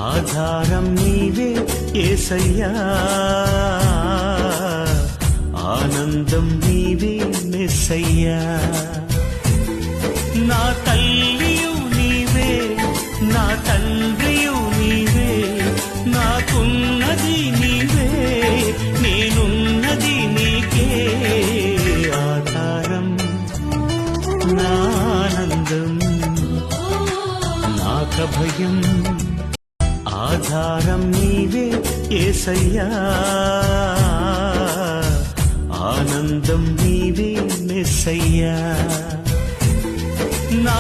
ఆధారం నీవే యేసయ్యా, ఆనందం నీవే మెస్సయ్యా. నా తల్లియు నీవే, నా తండ్రియు నీవే, నాకున్నది నీవే, నేనున్నది నీకే. ఆధారం నా ఆనందం నాకభయం, ఆధారం నీవే యేసయ్యా, ఆనందం నీవే మెస్సయ్యా. నా